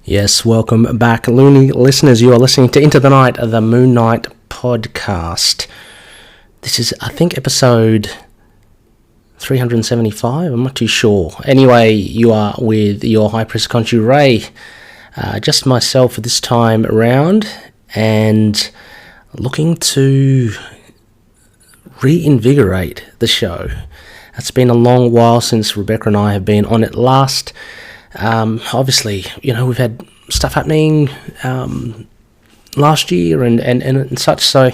Yes, welcome back, Looney listeners. You are listening to Into the Night, the Moon Knight podcast. This is, I think, episode 375. I'm not too sure. Anyway, you are with your High Priest Khonshu Ray. Just myself this time around, and looking to reinvigorate the show. It's been a long while since Rebecca and I have been on it last. Obviously, we've had stuff happening last year and such, so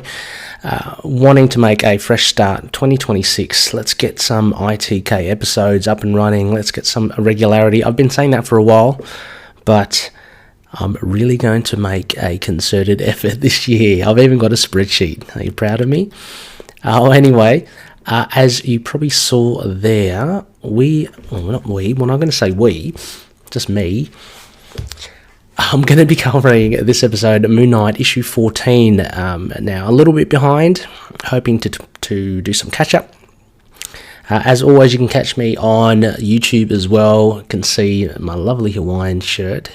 wanting to make a fresh start. 2026, let's get some ITK episodes up and running. Let's get some regularity. I've been saying that for a while, but I'm really going to make a concerted effort this year. I've even got a spreadsheet. Are you proud of me? Anyway, as you probably saw there, just me. I'm going to be covering this episode, Moon Knight, issue 14. Now, a little bit behind, hoping to do some catch-up. As always, you can catch me on YouTube as well. You can see my lovely Hawaiian shirt.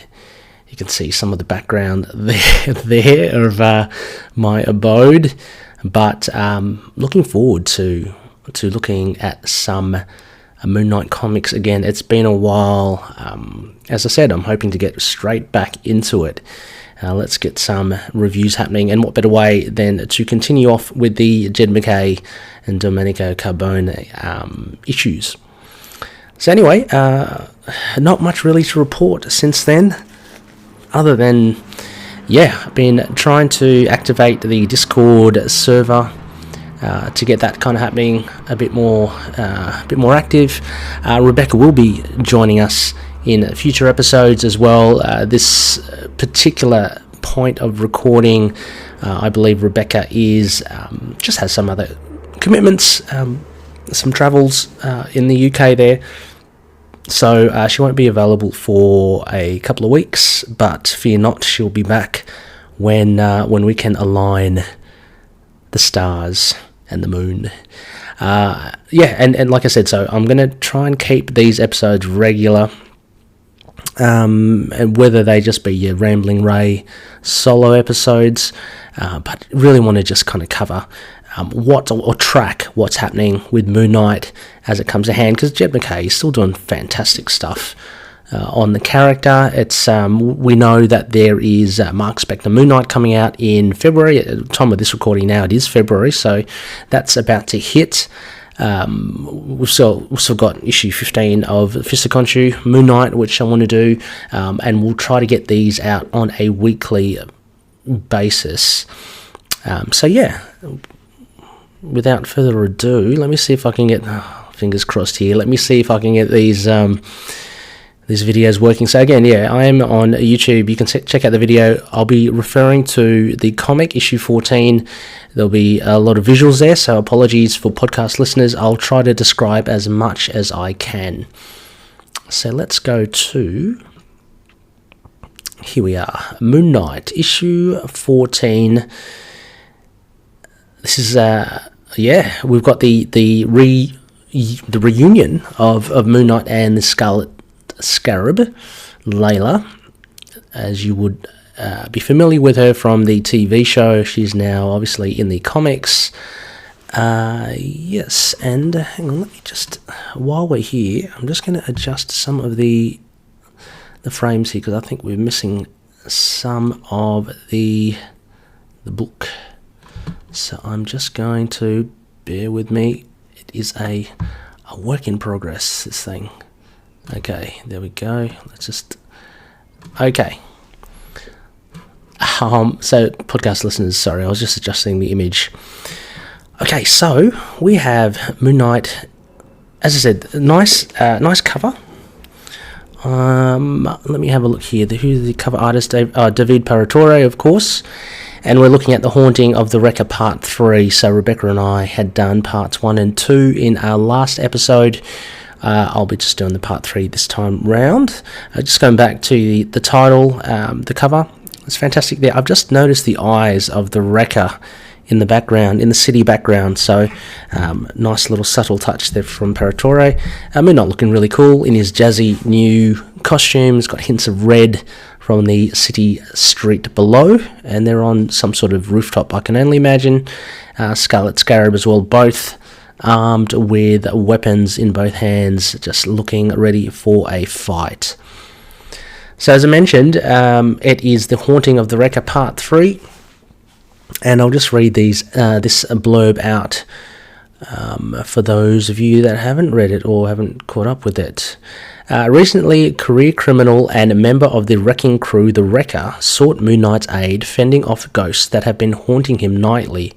You can see some of the background there of my abode. But looking forward to looking at some Moon Knight comics again. It's been a while. As I said, I'm hoping to get straight back into it. Let's get some reviews happening, and what better way than to continue off with the Jed MacKay and Domenico Carbone issues. So anyway, not much really to report since then, other than I've been trying to activate the Discord server to get that kind of happening a bit more active. Rebecca will be joining us in future episodes as well. This particular point of recording, I believe Rebecca is just has some other commitments, some travels in the UK there, so she won't be available for a couple of weeks. But fear not, she'll be back when we can align the stars and the moon. And like I said, so I'm going to try and keep these episodes regular, and whether they just be your Rambling Ray solo episodes, but really want to just kind of cover track what's happening with Moon Knight as it comes to hand, because Jed MacKay is still doing fantastic stuff on the character. It's we know that there is Mark Spector Moon Knight coming out in February. At the time of this recording now, it is February, so that's about to hit. We've still got issue 15 of Fist of Khonshu Moon Knight, which I want to do, and we'll try to get these out on a weekly basis. Without further ado, let me see if I can get fingers crossed here. Let me see if I can get these videos working. So again, I am on YouTube. You can check out the video. I'll be referring to the comic, issue 14. There'll be a lot of visuals there, so apologies for podcast listeners. I'll try to describe as much as I can. So let's go to... Here we are. Moon Knight, issue 14. This is... we've got the reunion of Moon Knight and the Scarlet Scarab, Layla, as you would be familiar with her from the TV show. She's now obviously in the comics. Yes, and hang on, let me just, while we're here, I'm just going to adjust some of the frames here, because I think we're missing some of the book. So I'm just going to bear with me. It is a work in progress, this thing. Okay, there we go. Let's just... Okay. So, podcast listeners, sorry, I was just adjusting the image. Okay, so we have Moon Knight. As I said, nice cover. Let me have a look here. Who's the cover artist? David Paratore, of course. And we're looking at The Haunting of the Wrecker Part 3. So Rebecca and I had done Parts 1 and 2 in our last episode. I'll be just doing the Part 3 this time round. Just going back to the title, the cover. It's fantastic there. I've just noticed the eyes of the Wrecker in the background, in the city background. So nice little subtle touch there from Paratore. Moon Knight looking really cool in his jazzy new costume. It's got hints of red from the city street below, and they're on some sort of rooftop, I can only imagine. Scarlet Scarab as well, both armed with weapons in both hands, just looking ready for a fight. So as I mentioned, it is The Haunting of the Wrecker Part 3, and I'll just read this blurb out for those of you that haven't read it or haven't caught up with it. Recently, career criminal and member of the wrecking crew, the Wrecker, sought Moon Knight's aid fending off ghosts that have been haunting him nightly.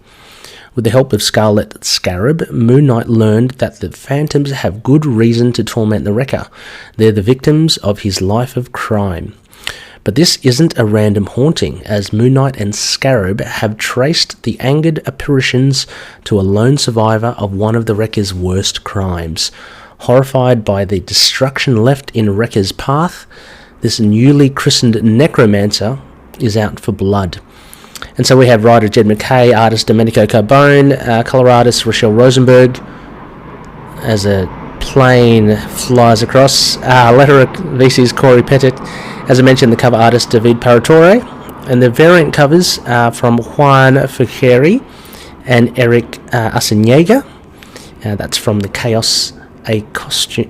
With the help of Scarlet Scarab, Moon Knight learned that the phantoms have good reason to torment the Wrecker. They're the victims of his life of crime. But this isn't a random haunting, as Moon Knight and Scarab have traced the angered apparitions to a lone survivor of one of the Wrecker's worst crimes. Horrified by the destruction left in Wrecker's path, this newly christened necromancer is out for blood. And so we have writer Jed MacKay, artist Domenico Carbone, colour artist Rachelle Rosenberg, as a plane flies across. Letterer VC's Cory Petit. As I mentioned, the cover artist David Paratore, and the variant covers are from Juan Fucheri and Eric Asenega. That's from the Chaos a Costume.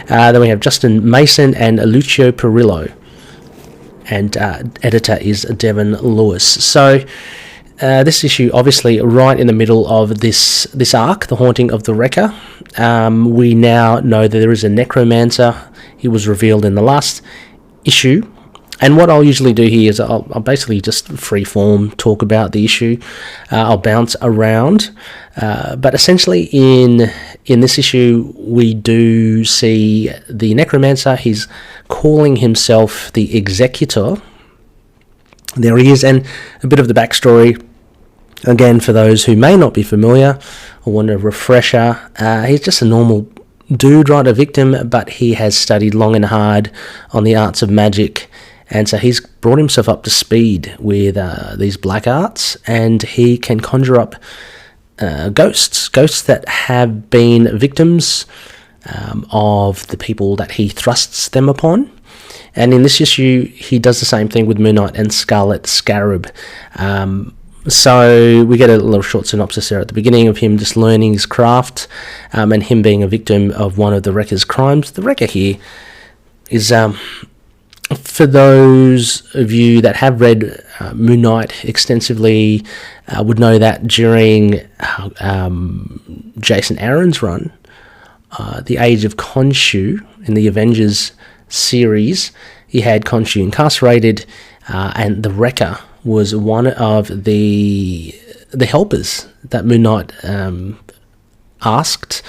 Then we have Justin Mason and Lucio Perillo, and editor is Devin Lewis. So this issue, obviously, right in the middle of this arc, The Haunting of the Wrecker. We now know that there is a necromancer. He was revealed in the last issue. And what I'll usually do here is I'll basically just freeform talk about the issue. I'll bounce around. But essentially in this issue, we do see the necromancer. He's calling himself the Executor. There he is, and a bit of the backstory. Again, for those who may not be familiar or want a refresher, he's just a normal dude, right, a victim, but he has studied long and hard on the arts of magic, and so he's brought himself up to speed with these black arts, and he can conjure up ghosts that have been victims of the people that he thrusts them upon. And in this issue, he does the same thing with Moon Knight and Scarlet Scarab. So we get a little short synopsis there at the beginning of him just learning his craft, and him being a victim of one of the Wrecker's crimes. The Wrecker here is, for those of you that have read Moon Knight extensively, would know that during Jason Aaron's run, The Age of Khonshu in the Avengers series, he had Khonshu incarcerated, and the Wrecker was one of the helpers that Moon Knight asked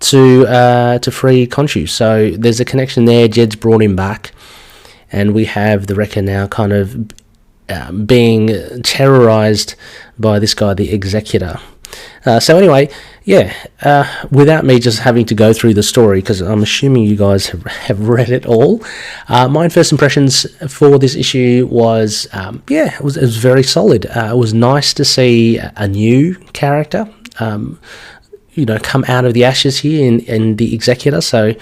to free Khonshu. So there's a connection there. Jed's brought him back, and we have the Wrecker now kind of being terrorized by this guy, the Executor. So anyway, without me just having to go through the story, because I'm assuming you guys have read it all, my first impressions for this issue was, it was very solid. It was nice to see a new character, come out of the ashes here in the Executor. So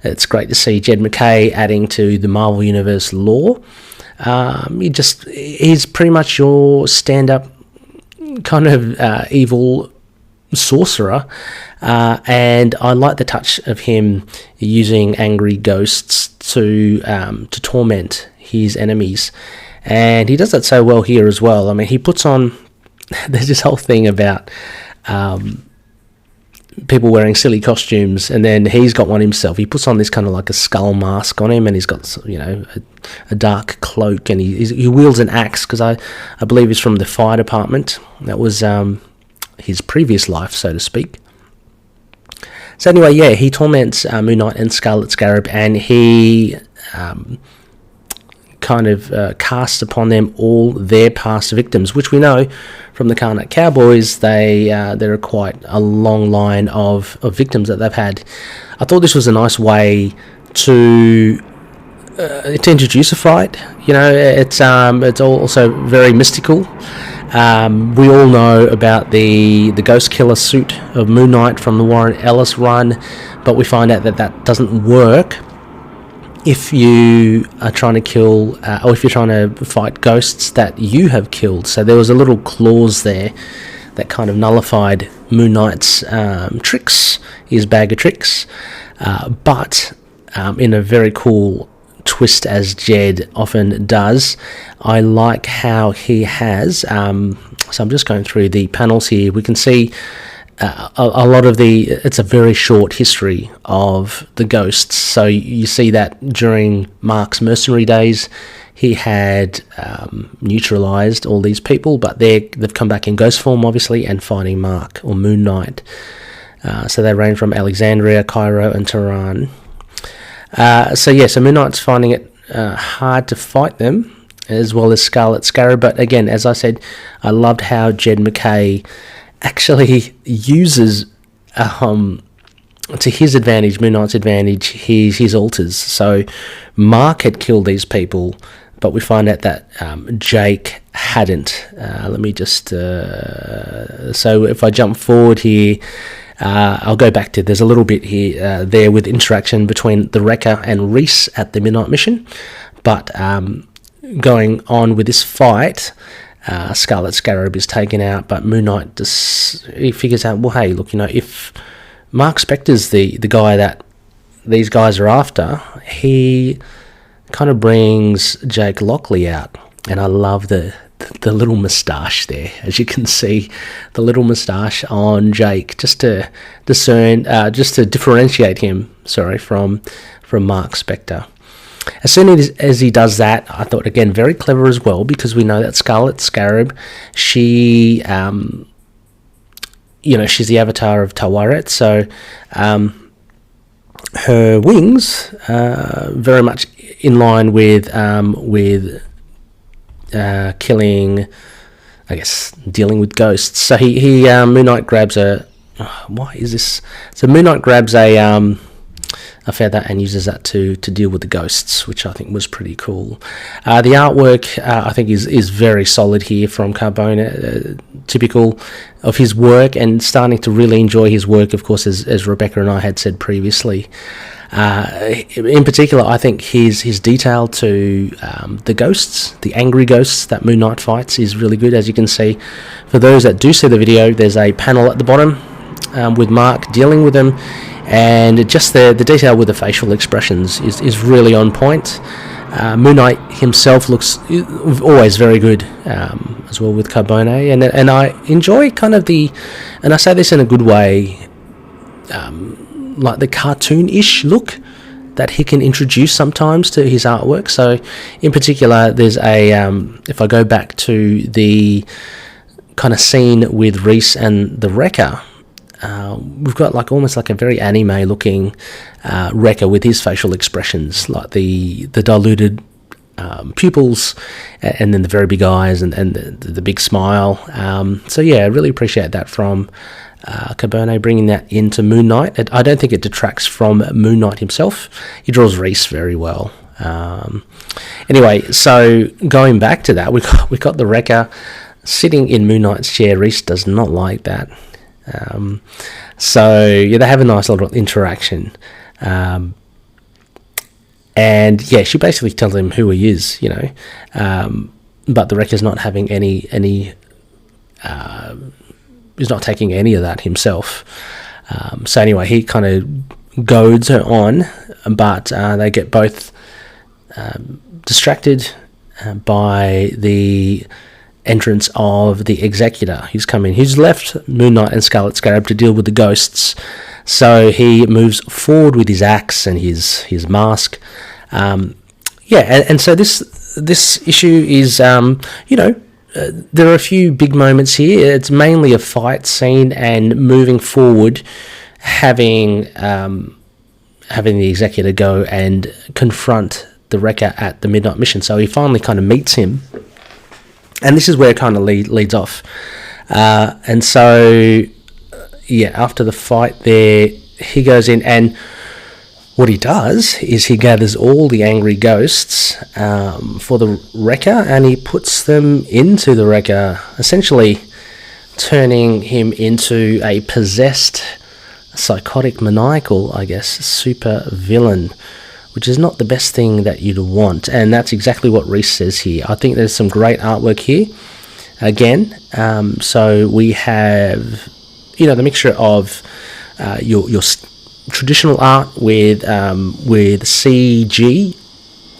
it's great to see Jed MacKay adding to the Marvel Universe lore. He's pretty much your stand-up kind of evil sorcerer, and I like the touch of him using angry ghosts to torment his enemies, and he does that so well here as well. I mean, he puts on there's this whole thing about people wearing silly costumes, and then he's got one himself. He puts on this kind of like a skull mask on him, and he's got a dark cloak, and he wields an axe, because I believe he's from the fire department. That was his previous life, so to speak. So anyway, he torments Moon Knight and Scarlet Scarab, and he kind of casts upon them all their past victims, which we know from the Karnak Cowboys, there are quite a long line of victims that they've had. I thought this was a nice way to introduce a fight. It's also very mystical. We all know about the ghost killer suit of Moon Knight from the Warren Ellis run, but we find out that doesn't work if you are trying to kill, or if you're trying to fight ghosts that you have killed. So there was a little clause there that kind of nullified Moon Knight's tricks, his bag of tricks, but in a very cool twist, as Jed often does. I like how he has, so I'm just going through the panels here. We can see a lot of it's a very short history of the ghosts. So you see that during Mark's mercenary days, he had neutralized all these people, but they've come back in ghost form, obviously, and fighting Mark, or Moon Knight. So they range from Alexandria, Cairo, and Tehran. So Moon Knight's finding it hard to fight them, as well as Scarlet Scarab. But again, as I said, I loved how Jed MacKay actually uses, to his advantage, Moon Knight's advantage, his alters. So Mark had killed these people, but we find out that Jake hadn't. Let me just... so if I jump forward here, I'll go back to... There's a little bit here there with interaction between the Wrecker and Reese at the Midnight Mission. But going on with this fight... Scarlet Scarab is taken out, but Moon Knight he figures out, well, hey, look, if Mark Spector's the guy that these guys are after, he kind of brings Jake Lockley out, and I love the little moustache there, as you can see, the little moustache on Jake, just to discern, just to differentiate him, from Mark Spector. As soon as he does that, I thought, again, very clever as well, because we know that Scarlet Scarab, she, she's the avatar of Tawaret, so her wings very much in line with killing, I guess, dealing with ghosts. So he Moon Knight grabs what is this? So Moon Knight grabs a feather and uses that to deal with the ghosts, which I think was pretty cool. The artwork, I think, is very solid here from Carbone, typical of his work, and starting to really enjoy his work, of course, as Rebecca and I had said previously. In particular, I think his detail to the ghosts, the angry ghosts that Moon Knight fights, is really good. As you can see, for those that do see the video, there's a panel at the bottom with Mark dealing with them, and just the detail with the facial expressions is really on point. Moon Knight himself looks always very good as well with Carbone, and I enjoy kind of and I say this in a good way, like the cartoon-ish look that he can introduce sometimes to his artwork. So in particular, there's if I go back to the kind of scene with Reese and the Wrecker, we've got almost like a very anime looking Wrecker with his facial expressions, like the diluted pupils, and then the very big eyes, and the big smile. So yeah, I really appreciate that from Carbone, bringing that into Moon Knight. I don't think it detracts from Moon Knight himself. He draws Reese very well. Anyway, so going back to that, we got the Wrecker sitting in Moon Knight's chair. Reese does not like that. So yeah, they have a nice little interaction, and yeah, she basically tells him who he is, but the Wrecker's not having any he's not taking any of that himself. So anyway, he kind of goads her on, but they get both distracted by the entrance of the Executor. He's come in. He's left Moon Knight and Scarlet Scarab to deal with the ghosts, so he moves forward with his axe and his mask. And so this issue is, there are a few big moments here. It's mainly a fight scene and moving forward, having the Executor go and confront the Wrecker at the Midnight Mission. So he finally kind of meets him. And this is where it kind of leads off. And so, yeah, after the fight there, he goes in, and what he does is he gathers all the angry ghosts for the Wrecker, and he puts them into the Wrecker, essentially turning him into a possessed, psychotic, maniacal, I guess, super villain, which is not the best thing that you'd want. And that's exactly what Reese says here. I think there's some great artwork here. Again, so we have, the mixture of your traditional art with CGI.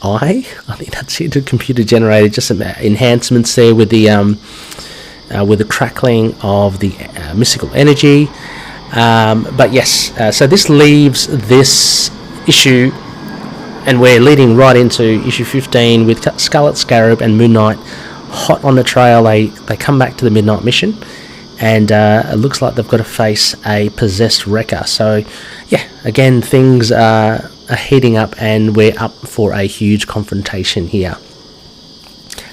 I think that's it, computer generated, just some enhancements there with the crackling of the mystical energy. But yes, so this leaves this issue, and we're leading right into issue 15 with Scarlet Scarab and Moon Knight hot on the trail. They come back to the Midnight Mission, and it looks like they've got to face a possessed Wrecker. So yeah, again, things are heating up, and we're up for a huge confrontation here.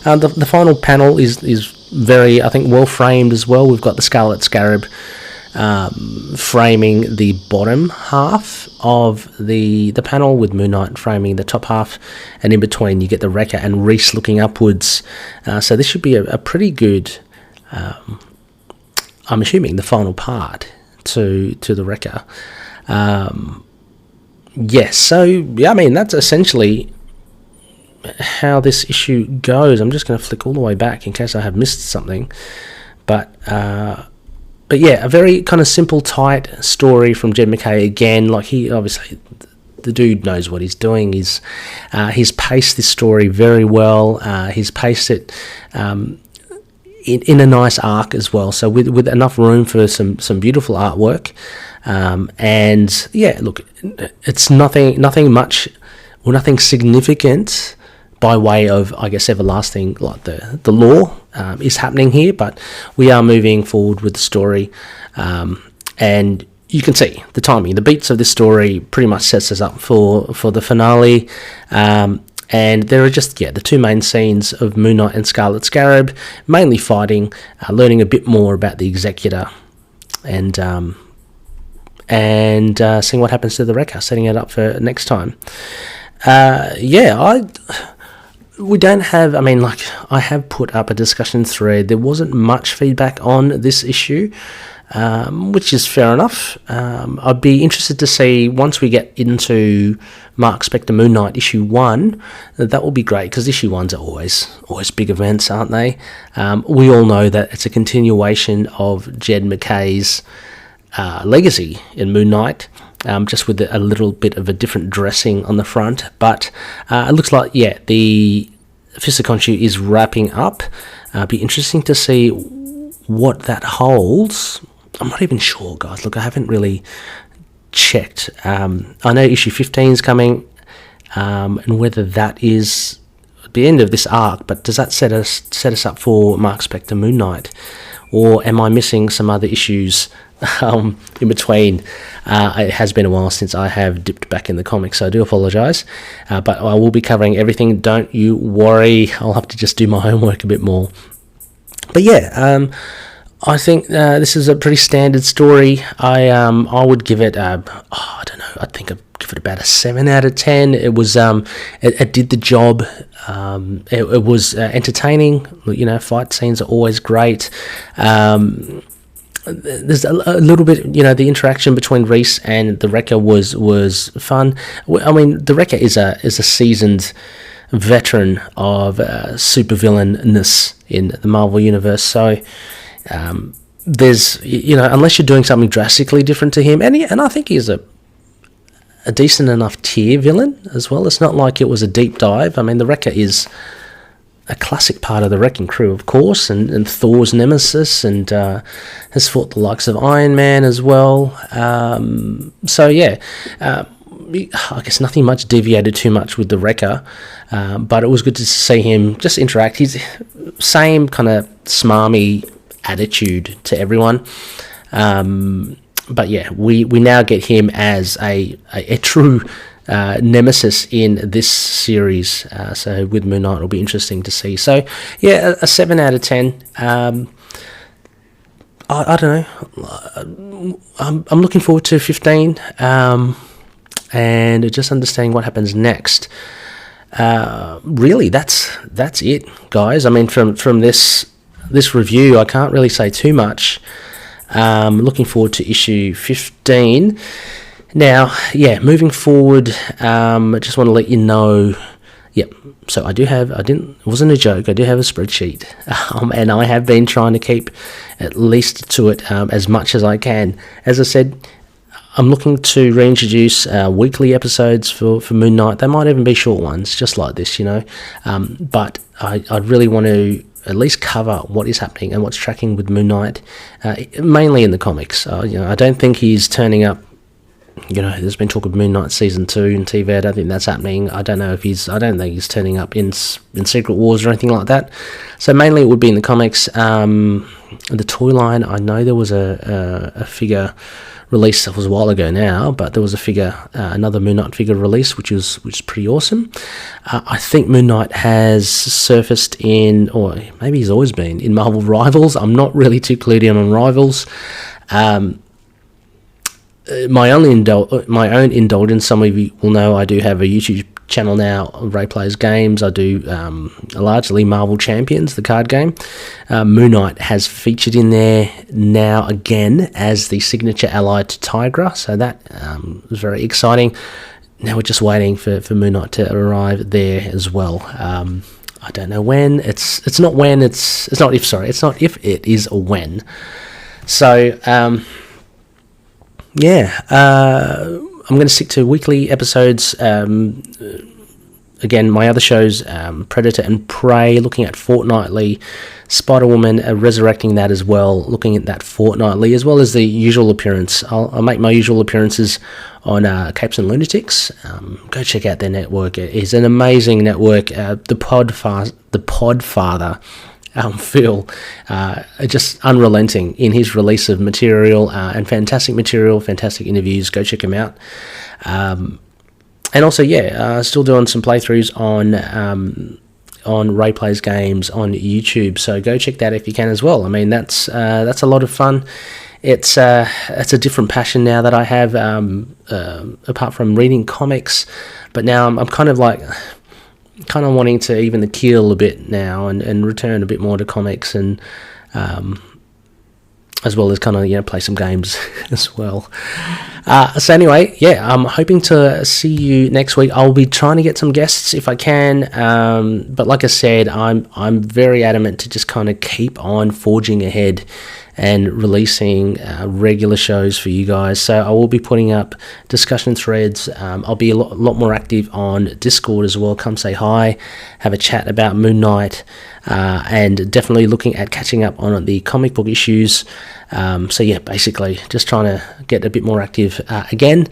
The final panel is very, I think, well framed as well. We've got the Scarlet Scarab framing the bottom half of the panel, with Moon Knight framing the top half, and in between you get the Wrecker and Reese looking upwards. So this should be a pretty good, I'm assuming, the final part to the Wrecker. Yes, so yeah, I mean, that's essentially how this issue goes. I'm just going to flick all the way back in case I have missed something, but yeah, a very kind of simple, tight story from Jed MacKay again. Like, he obviously, the dude knows what he's doing. He's paced this story very well. He's paced it in a nice arc as well, so with enough room for some beautiful artwork. And yeah, look, it's nothing much or nothing significant by way of, I guess, everlasting, like the lore is happening here, but we are moving forward with the story, and you can see the timing, the beats of this story pretty much sets us up for the finale. And there are just, the two main scenes of Moon Knight and Scarlet Scarab, mainly fighting, learning a bit more about the Executor, and seeing what happens to the Wrecker, setting it up for next time. We don't have, I mean, like, I have put up a discussion thread. There wasn't much feedback on this issue, which is fair enough. I'd be interested to see, once we get into Mark Spector Moon Knight issue 1, that will be great, because issue 1s are always big events, aren't they? We all know that it's a continuation of Jed MacKay's legacy in Moon Knight, just with a little bit of a different dressing on the front. But it looks like, the Fist of Khonshu is wrapping up. Be interesting to see what that holds. I'm not even sure, guys. Look, I haven't really checked. I know issue 15 is coming, and whether that is the end of this arc, but does that set us up for Mark Spector Moon Knight, or am I missing some other issues in between? It has been a while since I have dipped back in the comics, so I do apologise, but I will be covering everything, don't you worry. I'll have to just do my homework a bit more. But yeah, I think this is a pretty standard story. I would give it I don't know, I think I'd give it about a 7 out of 10. It was it did the job. It was entertaining. Fight scenes are always great. There's a little bit, the interaction between Reese and the Wrecker was fun. I mean, the Wrecker is a seasoned veteran of supervillain-ness in the Marvel Universe, so there's, unless you're doing something drastically different to him, and I think he's a decent enough tier villain as well. It's not like it was a deep dive. I mean, the Wrecker is a classic part of the Wrecking Crew, of course, and Thor's nemesis, and has fought the likes of Iron Man as well. So yeah, I guess nothing much deviated too much with the Wrecker, but it was good to see him just interact. He's same kind of smarmy attitude to everyone. But yeah, we now get him as a true nemesis in this series. So with Moon Knight, it'll be interesting to see. So yeah, a 7 out of 10. I don't know. I'm looking forward to 15, and just understanding what happens next. Really, that's it, guys. I mean, from this review, I can't really say too much. Looking forward to issue 15. Now, moving forward, I just want to let you know. Yep. So it wasn't a joke. I do have a spreadsheet, and I have been trying to keep at least to it as much as I can. As I said, I'm looking to reintroduce weekly episodes for Moon Knight. They might even be short ones, just like this, but I really want to at least cover what is happening and what's tracking with Moon Knight, mainly in the comics. I don't think he's turning up. There's been talk of Moon Knight Season 2 in TV. I don't think that's happening. I don't think he's turning up in Secret Wars or anything like that. So mainly it would be in the comics. The toy line, I know there was a figure release that was a while ago now, but there was a figure, another Moon Knight figure release, which is pretty awesome. I think Moon Knight has surfaced in, or maybe he's always been, in Marvel Rivals. I'm not really too clued in on Rivals. My own indulgence, some of you will know I do have a YouTube channel now, Ray Plays Games. I do largely Marvel Champions, the card game. Moon Knight has featured in there now again as the signature ally to Tigra, so that was very exciting. Now we're just waiting for Moon Knight to arrive there as well. I don't know when. It's not when. It's not if. Sorry, it's not if. It is a when. So. I'm going to stick to weekly episodes. Again, my other shows, Predator and Prey, looking at fortnightly. Spider-Woman, resurrecting that as well, looking at that fortnightly, as well as the usual appearance. I'll make my usual appearances on Capes and Lunatics. Go check out their network. It is an amazing network. The Podfather, Phil, just unrelenting in his release of material, and fantastic material, fantastic interviews. Go check him out. And also, still doing some playthroughs on Ray Plays Games on YouTube. So go check that if you can as well. I mean, that's a lot of fun. It's a different passion now that I have, apart from reading comics. But now I'm kind of wanting to even the keel a bit now and return a bit more to comics, and as well as kind of play some games as well. So anyway, I'm hoping to see you next week. I'll be trying to get some guests if I can, but like I said, I'm very adamant to just kind of keep on forging ahead and releasing regular shows for you guys. So I will be putting up discussion threads. I'll be a lot more active on Discord as well. Come say hi, have a chat about Moon Knight, and definitely looking at catching up on the comic book issues. Basically just trying to get a bit more active again,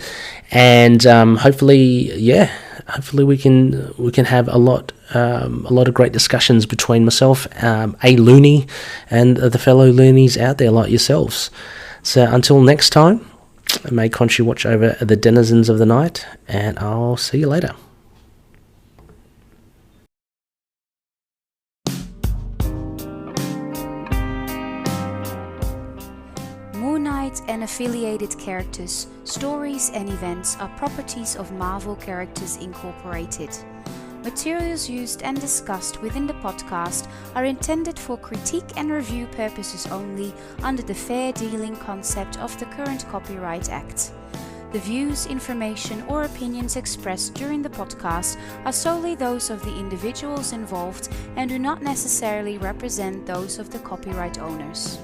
and hopefully we can have a lot of great discussions between myself, a loony, and the fellow loonies out there like yourselves. So until next time, may Khonshu watch over the denizens of the night, and I'll see you later. Moon Knight and affiliated characters, stories and events are properties of Marvel Characters Incorporated. Materials used and discussed within the podcast are intended for critique and review purposes only under the fair dealing concept of the current Copyright Act. The views, information or opinions expressed during the podcast are solely those of the individuals involved and do not necessarily represent those of the copyright owners.